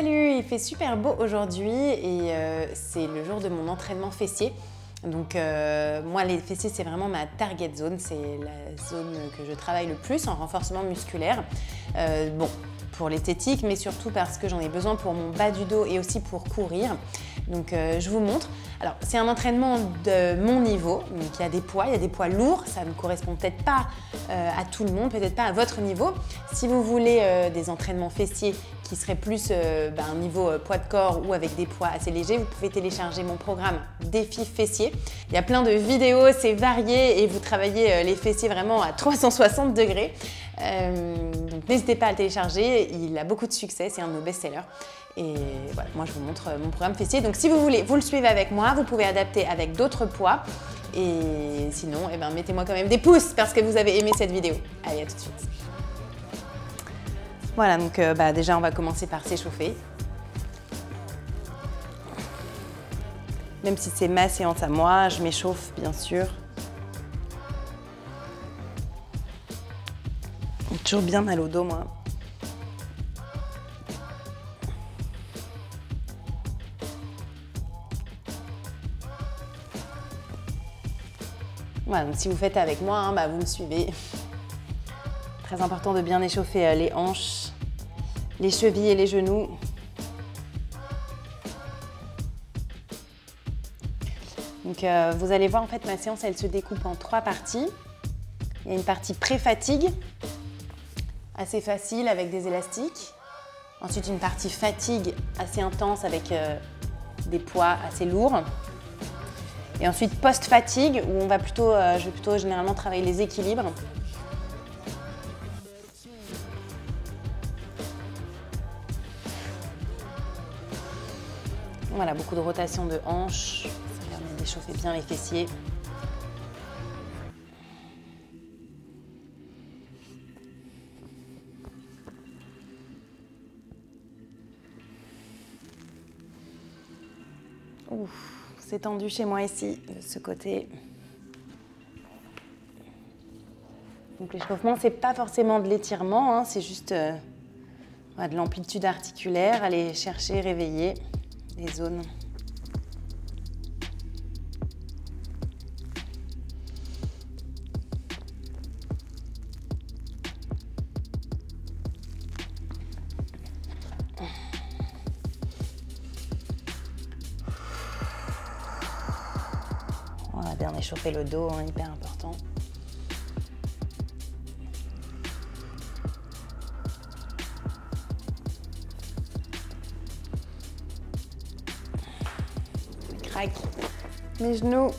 Salut, il fait super beau aujourd'hui et c'est le jour de mon entraînement fessier. Donc moi les fessiers c'est vraiment ma target zone, c'est la zone que je travaille le plus en renforcement musculaire. Bon, pour l'esthétique mais surtout parce que j'en ai besoin pour mon bas du dos et aussi pour courir. Donc je vous montre. Alors c'est un entraînement de mon niveau, donc il y a des poids lourds, ça ne correspond peut-être pas à tout le monde, peut-être pas à votre niveau. Si vous voulez des entraînements fessiers qui seraient plus un niveau poids de corps ou avec des poids assez légers, vous pouvez télécharger mon programme Défi Fessier. Il y a plein de vidéos, c'est varié et vous travaillez les fessiers vraiment à 360 degrés. Donc n'hésitez pas à le télécharger, il a beaucoup de succès, c'est un de nos best-sellers. Et voilà, moi je vous montre mon programme fessier. Donc si vous voulez, vous le suivez avec moi, vous pouvez adapter avec d'autres poids. Et sinon, mettez-moi quand même des pouces parce que vous avez aimé cette vidéo. Allez, à tout de suite. Voilà, donc déjà on va commencer par s'échauffer. Même si c'est ma séance à moi, je m'échauffe bien sûr. J'ai toujours bien mal au dos moi. Voilà, donc si vous faites avec moi, vous me suivez. Très important de bien échauffer les hanches, les chevilles et les genoux. Donc vous allez voir, en fait, ma séance, elle se découpe en 3 parties. Il y a une partie pré-fatigue, assez facile avec des élastiques. Ensuite, une partie fatigue assez intense avec des poids assez lourds. Et ensuite, post-fatigue, où je vais plutôt généralement travailler les équilibres. Voilà, beaucoup de rotation de hanches, ça permet d'échauffer bien les fessiers. Ouf, c'est tendu chez moi ici, de ce côté. Donc l'échauffement, c'est pas forcément de l'étirement, hein, c'est juste de l'amplitude articulaire, aller chercher, réveiller les zones. On va bien échauffer le dos, hein, hyper important. Mes genoux,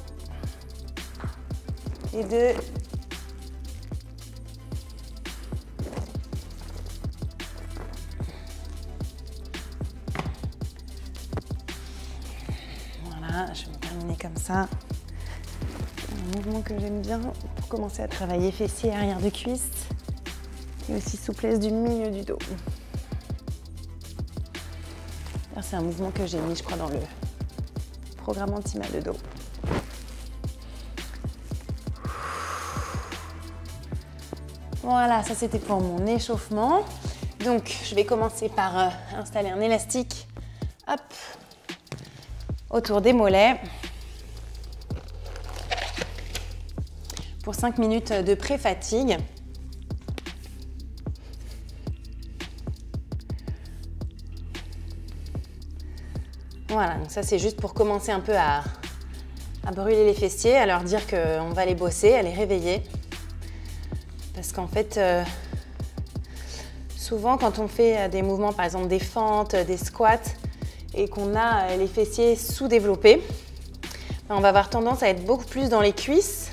les deux. Voilà, je vais terminer comme ça. Un mouvement que j'aime bien pour commencer à travailler fessier, arrière de cuisse et aussi souplesse du milieu du dos. C'est un mouvement que j'ai mis, je crois, dans le programme anti-mal de dos. Voilà, ça c'était pour mon échauffement. Donc, je vais commencer par installer un élastique, hop, autour des mollets. Pour 5 minutes de pré-fatigue. Voilà, donc ça c'est juste pour commencer un peu à brûler les fessiers, à leur dire qu'on va les bosser, à les réveiller. Parce qu'en fait, souvent quand on fait des mouvements, par exemple des fentes, des squats, et qu'on a les fessiers sous-développés, on va avoir tendance à être beaucoup plus dans les cuisses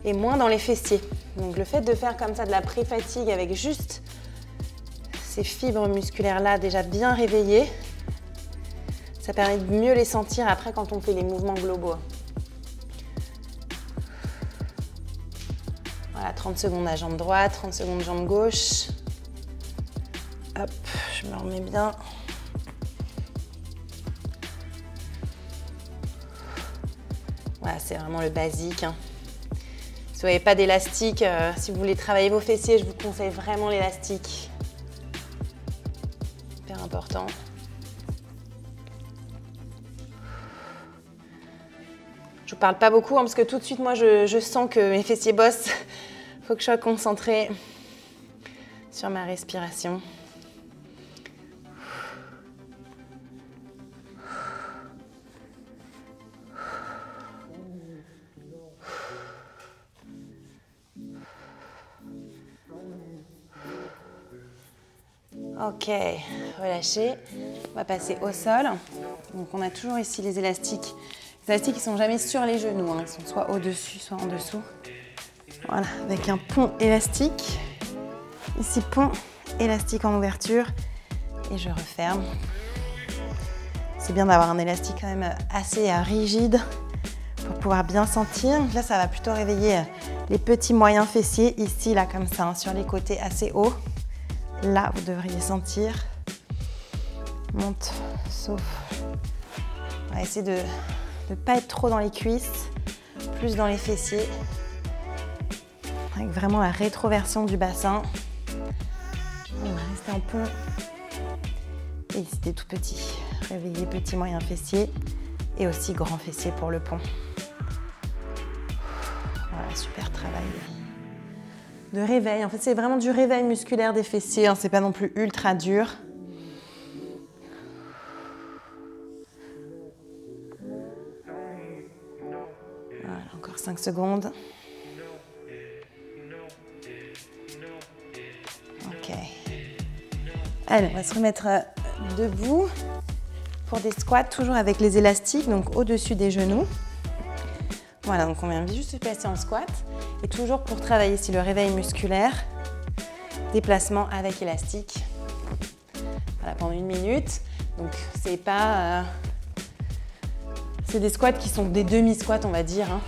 et moins dans les fessiers. Donc le fait de faire comme ça de la pré-fatigue avec juste ces fibres musculaires-là déjà bien réveillées, ça permet de mieux les sentir après quand on fait les mouvements globaux. Voilà, 30 secondes à jambe droite, 30 secondes jambe gauche. Hop, je me remets bien. Voilà, c'est vraiment le basique, hein. Si vous n'avez pas d'élastique, si vous voulez travailler vos fessiers, je vous conseille vraiment l'élastique. Hyper important. Je vous parle pas beaucoup parce que tout de suite, moi, je sens que mes fessiers bossent. Il faut que je sois concentrée sur ma respiration. Ok, relâchez. On va passer au sol. Donc on a toujours ici les élastiques. Les élastiques, ils ne sont jamais sur les genoux, hein. Ils sont soit au-dessus, soit en dessous. Voilà, avec un pont élastique. Ici, pont élastique en ouverture. Et je referme. C'est bien d'avoir un élastique quand même assez rigide pour pouvoir bien sentir. Là, ça va plutôt réveiller les petits moyens fessiers. Ici, là, comme ça, hein, sur les côtés assez hauts. Là, vous devriez sentir. Monte, souffle. On va essayer de ne pas être trop dans les cuisses, plus dans les fessiers. Avec vraiment la rétroversion du bassin. On va rester en pont. Et ici, des tout petits. Réveiller petit, moyen fessier. Et aussi grand fessier pour le pont. Voilà, super travail de réveil. En fait, c'est vraiment du réveil musculaire des fessiers, hein. C'est pas non plus ultra dur. Voilà, encore 5 secondes. Ok. Allez, on va se remettre debout pour des squats, toujours avec les élastiques, donc au-dessus des genoux. Voilà, donc on vient juste se placer en squat. Et toujours pour travailler ici le réveil musculaire, déplacement avec élastique. Voilà, pendant 1 minute. Donc c'est pas... c'est des squats qui sont des demi-squats, on va dire, hein.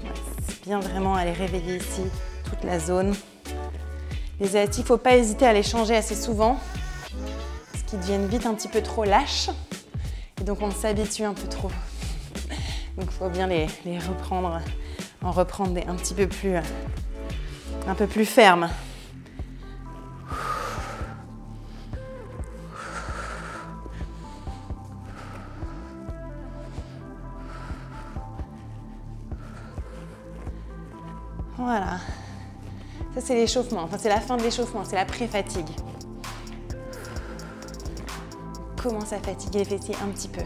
Ouais, c'est bien vraiment aller réveiller ici toute la zone. Les élastiques, il ne faut pas hésiter à les changer assez souvent, parce qu'ils deviennent vite un petit peu trop lâches. Et donc on s'habitue un peu trop. Donc il faut bien les reprendre, en reprendre des un peu plus fermes. Voilà. Ça c'est l'échauffement, enfin c'est la fin de l'échauffement, c'est la pré-fatigue. Commence à fatiguer les fessiers un petit peu.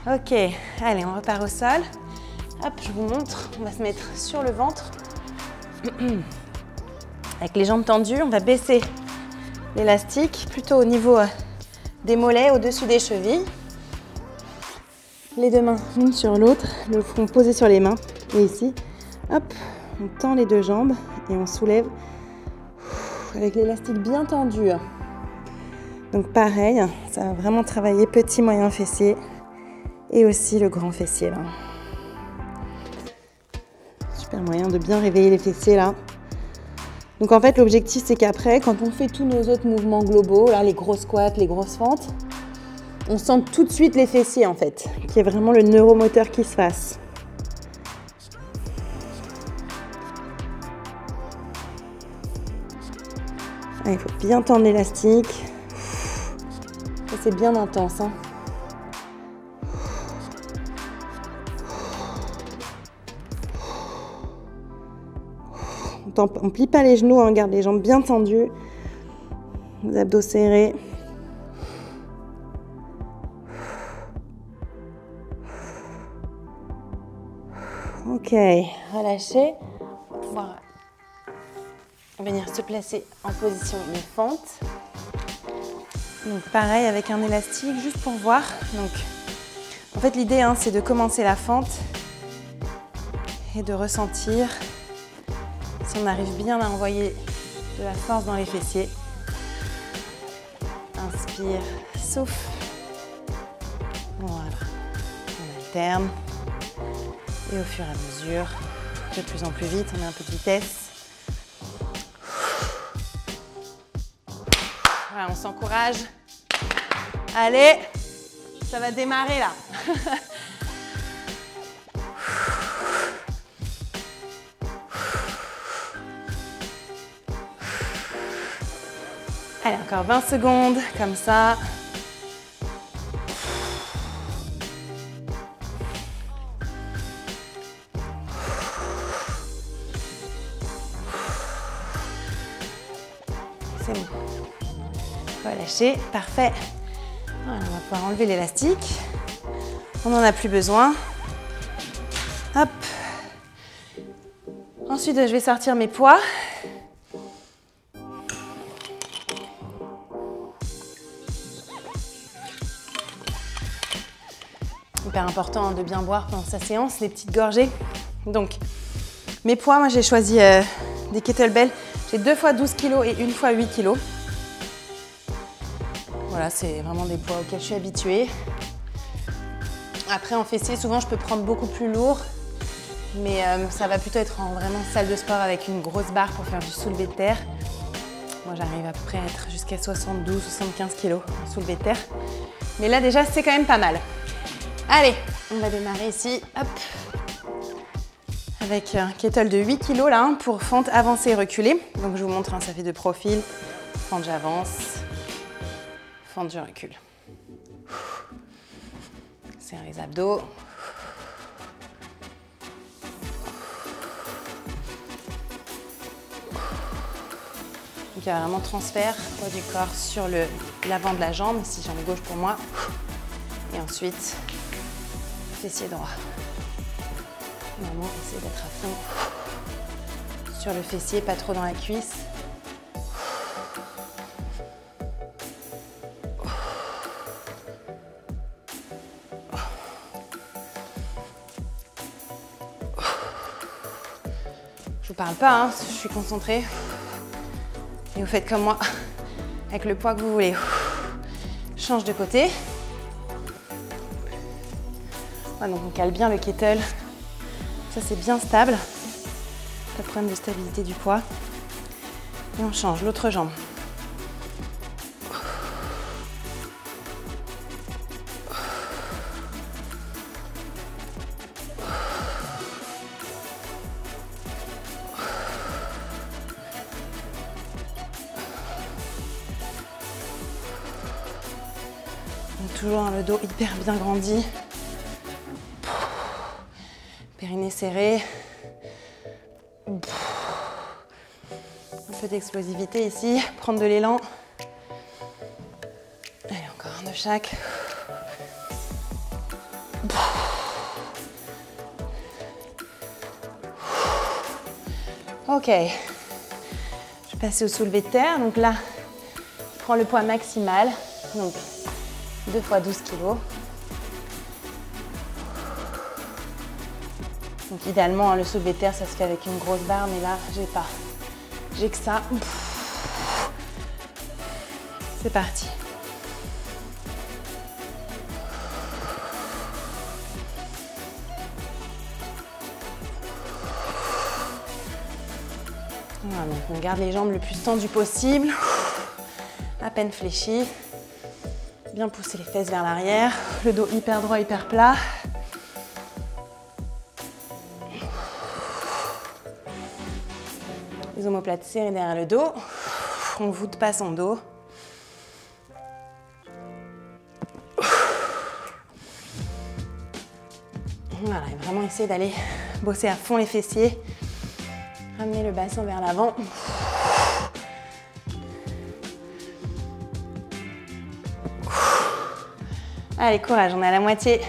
Ok, allez, on repart au sol. Hop, je vous montre. On va se mettre sur le ventre. Avec les jambes tendues, on va baisser l'élastique plutôt au niveau des mollets, au-dessus des chevilles. Les deux mains l'une sur l'autre, le front posé sur les mains. Et ici, hop, on tend les deux jambes et on soulève avec l'élastique bien tendu. Donc pareil, ça va vraiment travailler petit, moyen fessier. Et aussi le grand fessier là. Super moyen de bien réveiller les fessiers là. Donc en fait l'objectif c'est qu'après quand on fait tous nos autres mouvements globaux, là les gros squats, les grosses fentes, on sent tout de suite les fessiers en fait, qu'il y ait vraiment le neuromoteur qui se fasse. Il faut bien tendre l'élastique. C'est bien intense, hein. On ne plie pas les genoux, on garde les jambes bien tendues, les abdos serrés. Ok, relâchez. On va pouvoir venir se placer en position de fente. Donc pareil avec un élastique, juste pour voir. Donc, en fait l'idée hein, c'est de commencer la fente et de ressentir si on arrive bien à envoyer de la force dans les fessiers. Inspire, souffle. Voilà. On alterne. Et au fur et à mesure, de plus en plus vite, on met un peu de vitesse. Voilà, on s'encourage. Allez, ça va démarrer là. Allez, encore 20 secondes, comme ça. C'est bon. Relâchez, parfait. Voilà, on va pouvoir enlever l'élastique. On n'en a plus besoin. Hop. Ensuite, je vais sortir mes poids. Hyper important de bien boire pendant sa séance, des petites gorgées. Donc, mes poids, moi j'ai choisi des kettlebells. J'ai 2 fois 12 kg et 1 fois 8 kg. Voilà, c'est vraiment des poids auxquels je suis habituée. Après, en fessier, souvent je peux prendre beaucoup plus lourd. Mais ça va plutôt être en vraiment salle de sport avec une grosse barre pour faire du soulevé de terre. Moi, j'arrive à peu près à être jusqu'à 72-75 kg en soulevé de terre. Mais là, déjà, c'est quand même pas mal. Allez, on va démarrer ici, hop, avec un kettle de 8 kg là, pour fente avancée et reculée. Donc je vous montre, ça fait de profil, fente j'avance, fente je recule. Serre les abdos. Donc il y a vraiment transfert poids du corps sur l'avant de la jambe, ici jambe gauche pour moi. Et ensuite, fessier droit. Vraiment, essayez d'être à fond sur le fessier, pas trop dans la cuisse. Je vous parle pas, hein, je suis concentrée. Et vous faites comme moi, avec le poids que vous voulez. Change de côté. Voilà, donc on cale bien le kettle. Ça, c'est bien stable. Pas de problème de stabilité du poids. Et on change l'autre jambe. Donc, toujours le dos hyper bien grandi. Périnée serré. Un peu d'explosivité ici. Prendre de l'élan. Allez, encore un de chaque. Ok. Je vais passer au soulevé de terre. Donc là, je prends le poids maximal. Donc 2 fois 12 kg. Donc idéalement, le soulevé de terre, ça se fait avec une grosse barre, mais là, j'ai pas. J'ai que ça. C'est parti. Voilà, donc on garde les jambes le plus tendues possible. À peine fléchies. Bien pousser les fesses vers l'arrière. Le dos hyper droit, hyper plat. Les omoplates serrées derrière le dos. On ne voûte pas son dos. Voilà, et vraiment essayer d'aller bosser à fond les fessiers. Ramener le bassin vers l'avant. Allez, courage, on est à la moitié.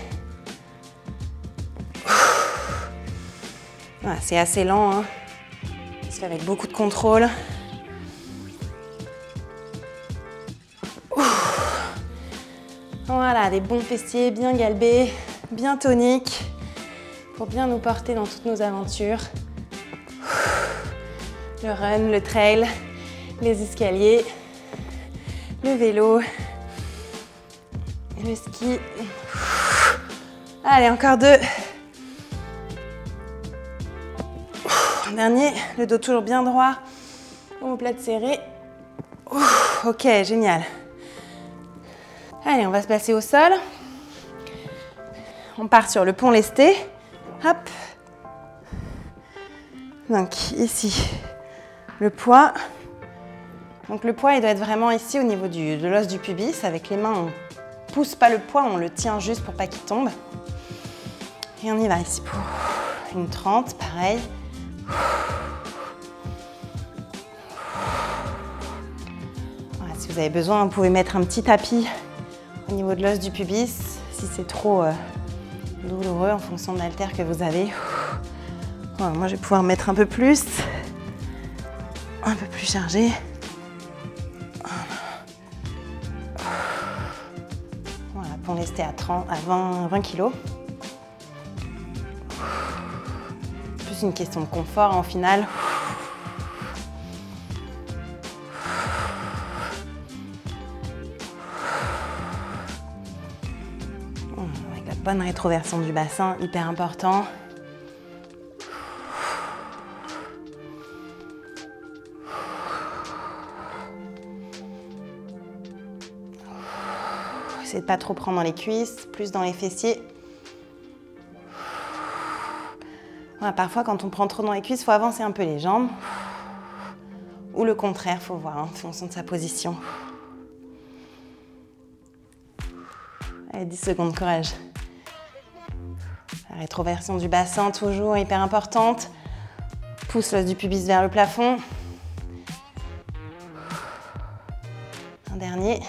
Voilà, c'est assez lent, hein. Ça se fait avec beaucoup de contrôle. Voilà, des bons fessiers bien galbés, bien toniques, pour bien nous porter dans toutes nos aventures. Le run, le trail, les escaliers, le vélo, le ski. Allez, encore 2. Dernier, le dos toujours bien droit, omoplate serrée. Ok, génial. Allez, on va se placer au sol. On part sur le pont lesté. Hop. Donc ici, le poids. Donc le poids, il doit être vraiment ici au niveau de l'os du pubis. Avec les mains, on ne pousse pas le poids, on le tient juste pour pas qu'il tombe. Et on y va ici pour une 30, pareil. Si vous avez besoin, vous pouvez mettre un petit tapis au niveau de l'os du pubis, si c'est trop douloureux en fonction de l'haltère que vous avez. Voilà, moi, je vais pouvoir mettre un peu plus chargé. Voilà, pour rester à 20 kg. Plus une question de confort en finale. Avec la bonne rétroversion du bassin, hyper important. Essayez de pas trop prendre dans les cuisses, plus dans les fessiers. Voilà, parfois, quand on prend trop dans les cuisses, il faut avancer un peu les jambes. Ou le contraire, il faut voir en fonction de sa position. Allez, 10 secondes, courage. La rétroversion du bassin, toujours hyper importante. Pousse l'os du pubis vers le plafond. Un dernier.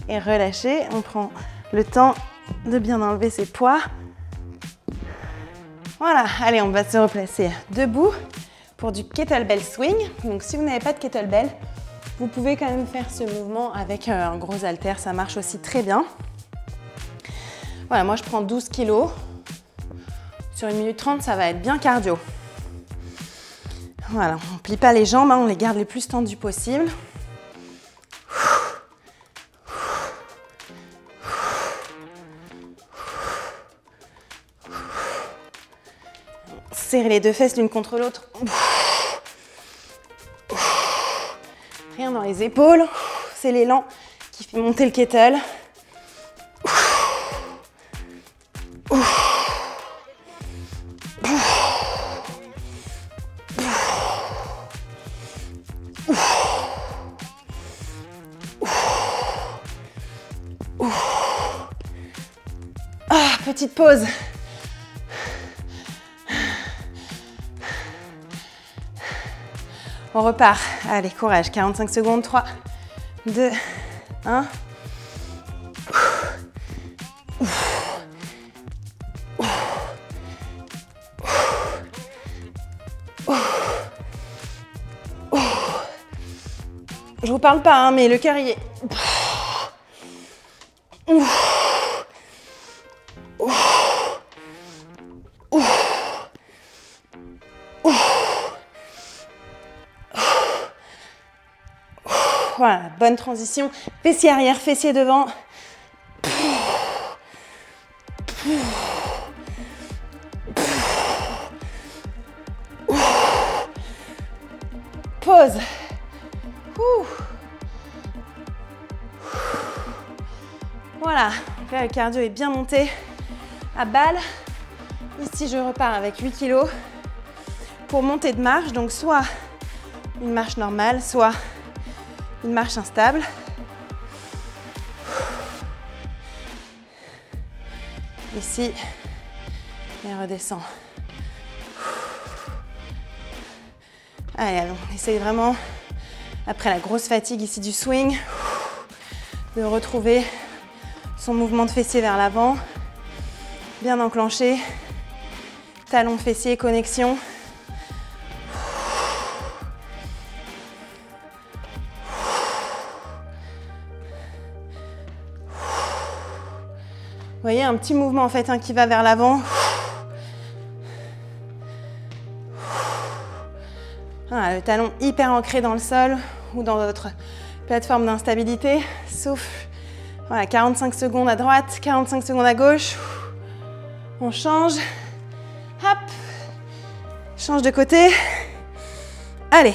Et relâchez, on prend le temps de bien enlever ses poids. Voilà, allez, on va se replacer debout pour du kettlebell swing. Donc si vous n'avez pas de kettlebell, vous pouvez quand même faire ce mouvement avec un gros haltère, ça marche aussi très bien. Voilà, moi je prends 12 kg. Sur 1 minute 30, ça va être bien cardio. Voilà, on ne plie pas les jambes, hein, on les garde les plus tendues possible. Serrez les deux fesses l'une contre l'autre. Rien dans les épaules. C'est l'élan qui fait monter le kettle. Ah, petite pause. On repart. Allez, courage. 45 secondes. 3, 2, 1. Je vous parle pas, hein, mais le cœur y est. Voilà, bonne transition. Fessier arrière, fessier devant. Pause. Voilà, là le cardio est bien monté à balle. Ici, je repars avec 8 kg pour monter de marche. Donc, soit une marche normale, soit une marche instable. Ici, et redescend. Allez, allons, on essaye vraiment, après la grosse fatigue ici du swing, de retrouver son mouvement de fessier vers l'avant, bien enclenché, talon fessier, connexion. Vous voyez, un petit mouvement en fait, hein, qui va vers l'avant. Voilà, le talon hyper ancré dans le sol ou dans votre plateforme d'instabilité. Souffle. Voilà, 45 secondes à droite, 45 secondes à gauche. On change. Hop. Change de côté. Allez.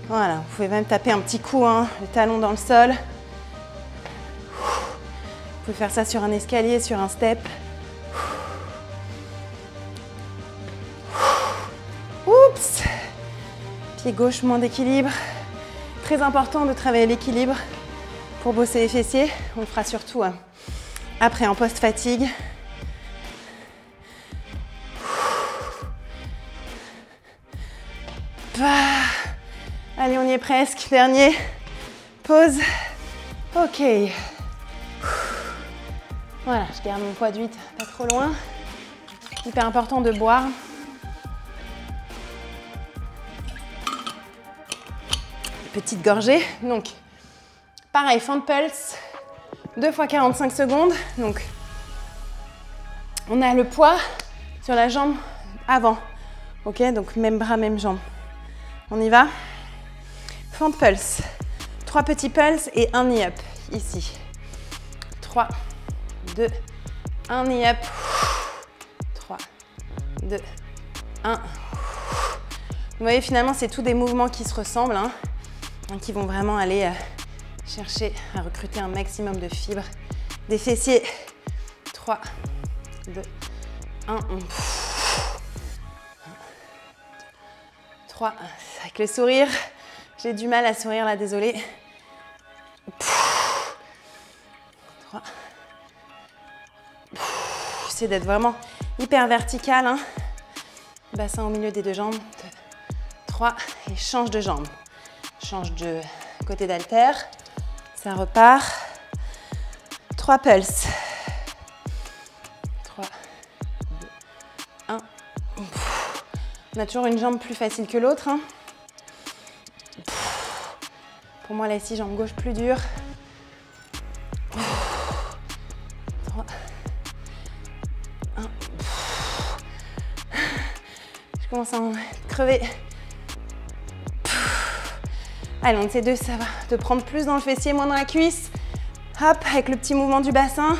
Voilà, vous pouvez même taper un petit coup, hein, le talon dans le sol. Vous pouvez faire ça sur un escalier, sur un step. Oups! Pied gauche, moins d'équilibre. Très important de travailler l'équilibre pour bosser les fessiers. On le fera surtout après en post-fatigue. Allez, on y est presque. Dernier. Pause. Ok. Voilà, je garde mon poids de 8 pas trop loin. Hyper important de boire. Petite gorgée. Donc, pareil, fente pulse. 2 fois 45 secondes. Donc, on a le poids sur la jambe avant. Ok, donc même bras, même jambe. On y va. Fente pulse. 3 petits pulses et un knee up. Ici. 3, 2, 1 knee up. 3, 2, 1. Vous voyez, finalement, c'est tous des mouvements qui se ressemblent, hein, qui vont vraiment aller chercher à recruter un maximum de fibres des fessiers. 3, 2, 1. 3. Avec le sourire. J'ai du mal à sourire là, désolée. 3. J'essaie d'être vraiment hyper verticale, hein. Bassin au milieu des deux jambes. 2, 3. Et change de jambe. Change de côté d'haltère. Ça repart. 3 pulses. 3, 2, 1. On a toujours une jambe plus facile que l'autre, hein. Pour moi, là, ici, jambe gauche plus dure. 3, 1. Je commence à en crever. Allez, on essaie de, ça va, de prendre plus dans le fessier, moins dans la cuisse. Hop, avec le petit mouvement du bassin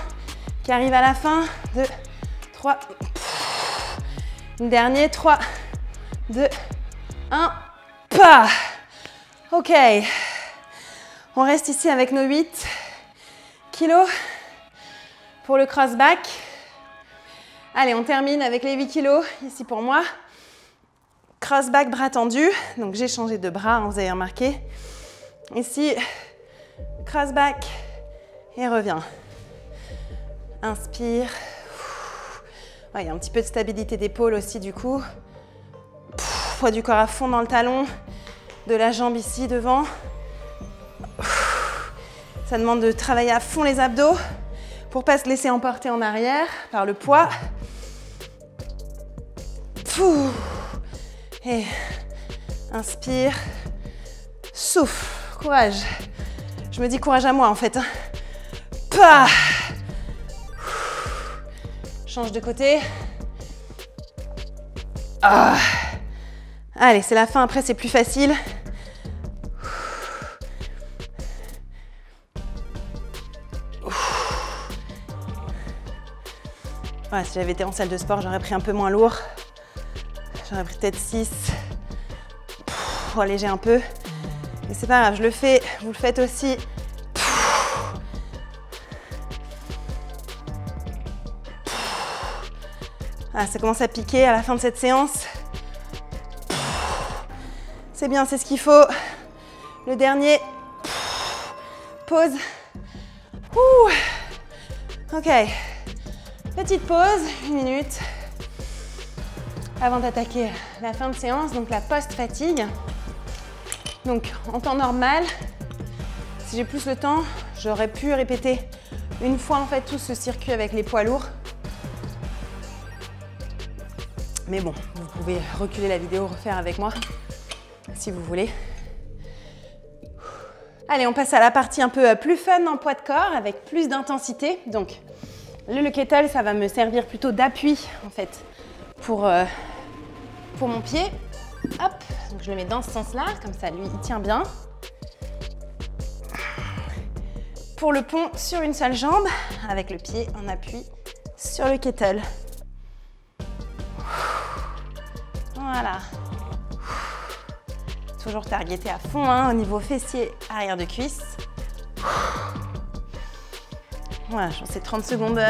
qui arrive à la fin. 2, 3. Dernier, 3, 2, 1. Pas. Ok. On reste ici avec nos 8 kilos pour le cross-back. Allez, on termine avec les 8 kilos ici pour moi. Cross-back, bras tendus. Donc, j'ai changé de bras, hein, vous avez remarqué. Ici, cross-back et reviens. Inspire. Ouais, il y a un petit peu de stabilité d'épaule aussi, du coup. Poids du corps à fond dans le talon. De la jambe ici, devant. Ça demande de travailler à fond les abdos pour ne pas se laisser emporter en arrière par le poids. Et inspire, souffle, courage. Je me dis courage à moi en fait. Change de côté. Allez, c'est la fin, après c'est plus facile. Voilà, si j'avais été en salle de sport, j'aurais pris un peu moins lourd. J'aurais pris peut-être 6. Pour alléger un peu. Mais c'est pas grave, je le fais. Vous le faites aussi. Ah, ça commence à piquer à la fin de cette séance. C'est bien, c'est ce qu'il faut. Le dernier. Pause. Ok. Petite pause, 1 minute. Avant d'attaquer la fin de séance, donc la post-fatigue. Donc en temps normal, si j'ai plus le temps, j'aurais pu répéter une fois en fait tout ce circuit avec les poids lourds. Mais bon, vous pouvez reculer la vidéo, refaire avec moi si vous voulez. Allez, on passe à la partie un peu plus fun en poids de corps avec plus d'intensité. Donc le kettle, ça va me servir plutôt d'appui en fait pour mon pied. Hop, donc je le mets dans ce sens-là, comme ça lui il tient bien. Pour le pont sur une seule jambe, avec le pied en appui sur le kettle. Voilà. Toujours targeté à fond hein, au niveau fessier, arrière de cuisse. Voilà, j'en sais 30 secondes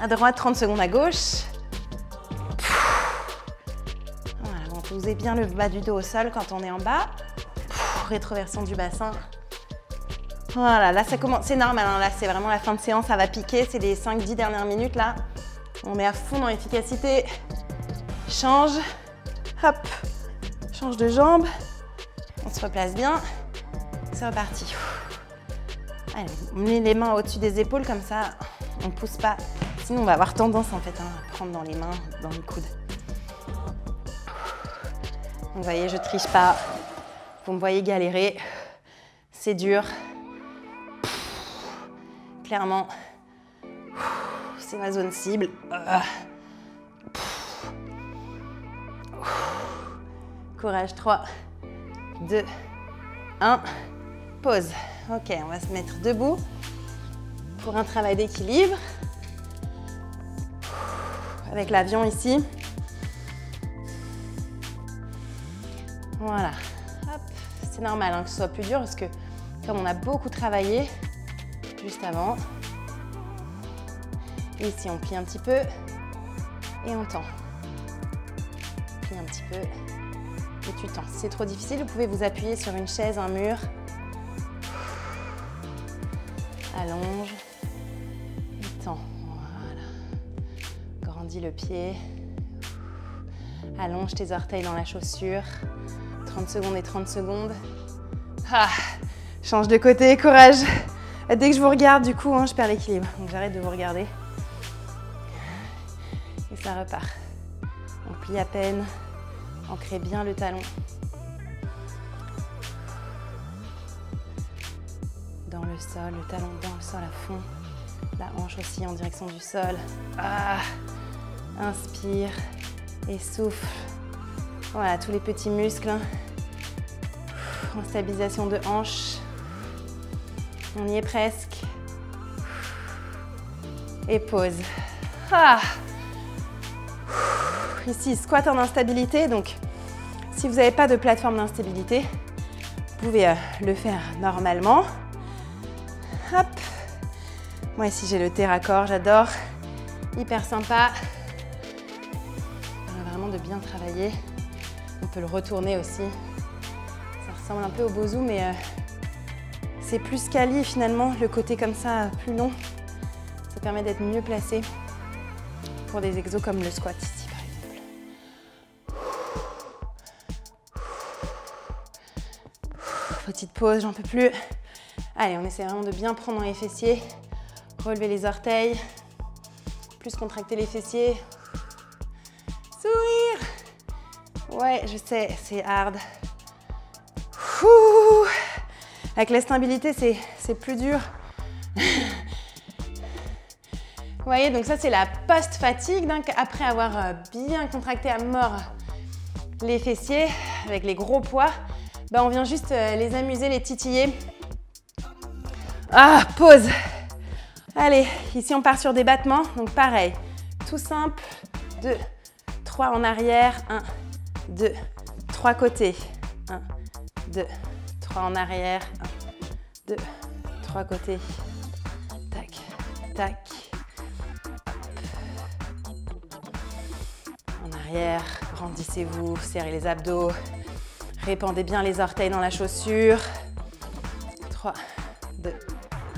à droite, 30 secondes à gauche. Voilà, on posez bien le bas du dos au sol quand on est en bas. Rétroversion du bassin. Voilà, là ça commence, c'est normal, hein, là c'est vraiment la fin de séance, ça va piquer, c'est les 5-10 dernières minutes là. On est à fond dans l'efficacité. Change, hop, change de jambe. On se replace bien. C'est reparti. Allez, on met les mains au-dessus des épaules comme ça, on ne pousse pas. Sinon, on va avoir tendance en fait à prendre dans les mains, dans les coudes. Donc, vous voyez, je triche pas. Vous me voyez galérer. C'est dur. Clairement, c'est ma zone cible. Courage, 3, 2, 1. Pause. Ok, on va se mettre debout pour un travail d'équilibre. Avec l'avion ici. Voilà. C'est normal hein, que ce soit plus dur parce que comme on a beaucoup travaillé juste avant, et ici on plie un petit peu et on tend. Plie un petit peu et tu tends. Si c'est trop difficile, vous pouvez vous appuyer sur une chaise, un mur. Allonge et tends. Voilà. Grandis le pied. Allonge tes orteils dans la chaussure. 30 secondes et 30 secondes. Ah, change de côté, courage. Dès que je vous regarde, du coup, hein, je perds l'équilibre. Donc j'arrête de vous regarder. Et ça repart. On plie à peine. Ancrez bien le talon. Dans le sol, le talon dans le sol à fond. La hanche aussi en direction du sol. Ah, inspire et souffle. Voilà, tous les petits muscles. En stabilisation de hanche. On y est presque. Et pause. Ah. Ici, squat en instabilité. Donc, si vous n'avez pas de plateforme d'instabilité, vous pouvez le faire normalement. Hop. Moi ici j'ai le TerraCore, j'adore. Hyper sympa. On a vraiment de bien travailler. On peut le retourner aussi. Ça ressemble un peu au Bosu, mais c'est plus quali finalement, le côté comme ça, plus long. Ça permet d'être mieux placé pour des exos comme le squat ici par exemple. Petite pause, j'en peux plus. Allez, on essaie vraiment de bien prendre dans les fessiers. Relever les orteils. Plus contracter les fessiers. Sourire. Ouais, je sais, c'est hard. Ouh. Avec la stabilité, c'est plus dur. Vous voyez, donc ça, c'est la post-fatigue. Après avoir bien contracté à mort les fessiers, avec les gros poids, ben, on vient juste les amuser, les titiller. Ah, pause. Allez, ici on part sur des battements. Donc pareil, tout simple. 2, 3 en arrière. 1, 2, 3 côtés. 1, 2, 3 en arrière. 1, 2, 3 côtés. Tac, tac. En arrière, grandissez-vous, serrez les abdos. Répandez bien les orteils dans la chaussure. 3, 2,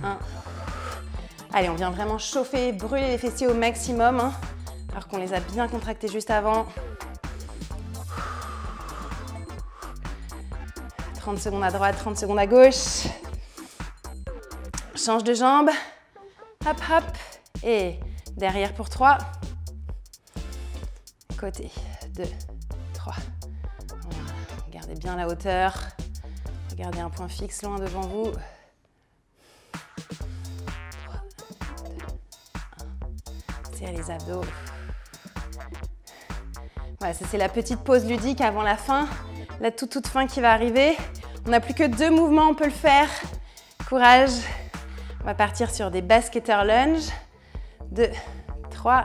1. Allez, on vient vraiment chauffer, brûler les fessiers au maximum, hein, alors qu'on les a bien contractés juste avant. 30 secondes à droite, 30 secondes à gauche. Change de jambe. Hop, hop. Et derrière pour 3. Côté, 2, 3. Voilà. Gardez bien la hauteur. Regardez un point fixe loin devant vous. Les abdos. Voilà, ça c'est la petite pause ludique avant la fin, la toute fin qui va arriver. On n'a plus que 2 mouvements, on peut le faire. Courage. On va partir sur des basketteurs lunge. 2, 3,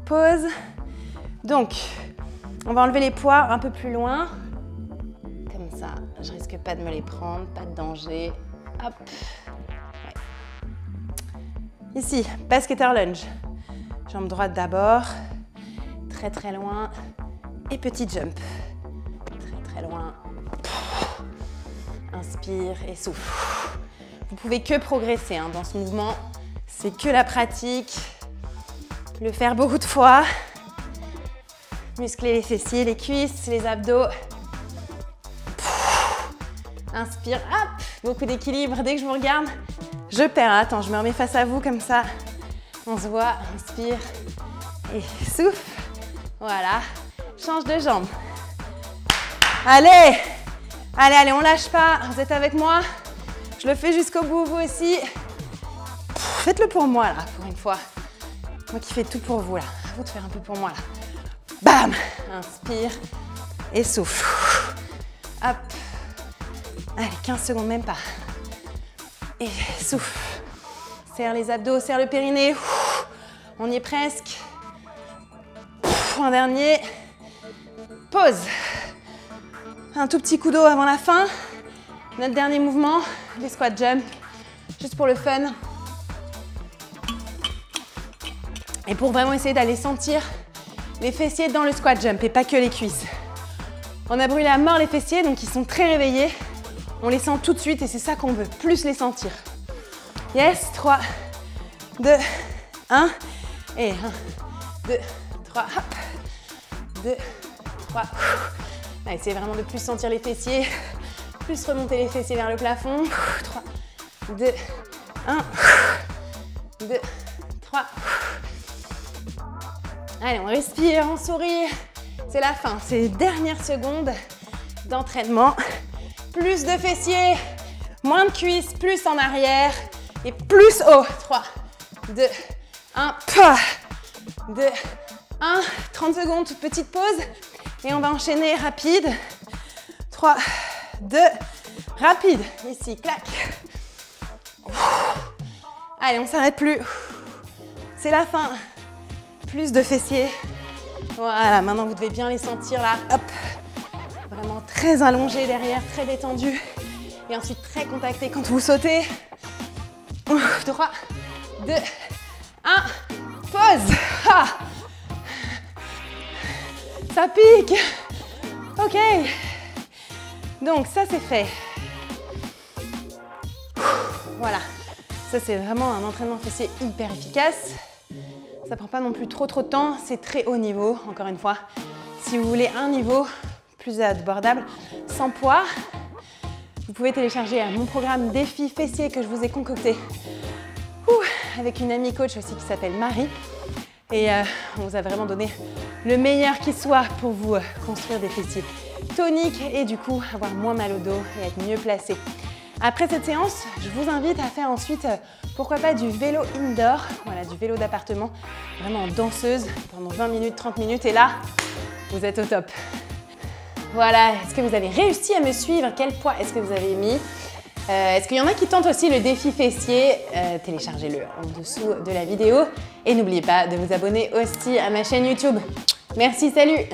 pause. Donc, on va enlever les poids un peu plus loin. Comme ça, je risque pas de me les prendre, pas de danger. Hop. Ouais. Ici, basketteurs lunge. Jambe droite d'abord, très très loin, et petit jump. Très très loin. Inspire et souffle. Vous pouvez que progresser hein, dans ce mouvement, c'est que la pratique. Le faire beaucoup de fois. Muscler les fessiers, les cuisses, les abdos. Inspire, hop, beaucoup d'équilibre. Dès que je vous regarde, je perds. Attends, je me remets face à vous comme ça. On se voit, inspire et souffle. Voilà, change de jambe. Allez, allez, allez, on lâche pas. Vous êtes avec moi? Je le fais jusqu'au bout, vous aussi. Faites-le pour moi, là, pour une fois. Moi qui fais tout pour vous, là. À vous de faire un peu pour moi, là. Bam! Inspire et souffle. Hop. Allez, 15 secondes, même pas. Et souffle. Serre les abdos, serre le périnée. On y est presque. Un dernier. Pause. Un tout petit coup d'eau avant la fin. Notre dernier mouvement, les squat jump. Juste pour le fun. Et pour vraiment essayer d'aller sentir les fessiers dans le squat jump et pas que les cuisses. On a brûlé à mort les fessiers, donc ils sont très réveillés. On les sent tout de suite et c'est ça qu'on veut, plus les sentir. Yes, 3, 2, 1. Et 1, 2, 3, hop. 2, 3. Allez, essayez vraiment de plus sentir les fessiers, plus remonter les fessiers vers le plafond. 3, 2, 1, 2, 3. Allez, on respire, on sourit. C'est la fin, c'est les dernières secondes d'entraînement. Plus de fessiers, moins de cuisses, plus en arrière et plus haut. 3, 2, 1, 2, 1. 30 secondes, toute petite pause. Et on va enchaîner rapide. 3, 2, rapide. Ici, clac. Allez, on ne s'arrête plus. C'est la fin. Plus de fessiers. Voilà, maintenant vous devez bien les sentir là. Hop. Vraiment très allongé derrière, très détendu. Et ensuite très contacté quand vous sautez. 3, 2, 1. Pause. Ah. Ça pique. Ok. Donc ça c'est fait. Voilà. Ça c'est vraiment un entraînement fessier hyper efficace. Ça prend pas non plus trop de temps. C'est très haut niveau, encore une fois. Si vous voulez un niveau plus abordable, sans poids, vous pouvez télécharger mon programme défi fessier que je vous ai concocté avec une amie coach aussi qui s'appelle Marie. Et on vous a vraiment donné le meilleur qui soit pour vous construire des fessiers toniques et du coup avoir moins mal au dos et être mieux placé. Après cette séance, je vous invite à faire ensuite, pourquoi pas du vélo indoor, voilà, du vélo d'appartement, vraiment en danseuse pendant 20 minutes, 30 minutes et là, vous êtes au top. Voilà, est-ce que vous avez réussi à me suivre? Quel poids est-ce que vous avez mis? Est-ce qu'il y en a qui tentent aussi le défi fessier? Téléchargez-le en dessous de la vidéo et n'oubliez pas de vous abonner aussi à ma chaîne YouTube. Merci, salut!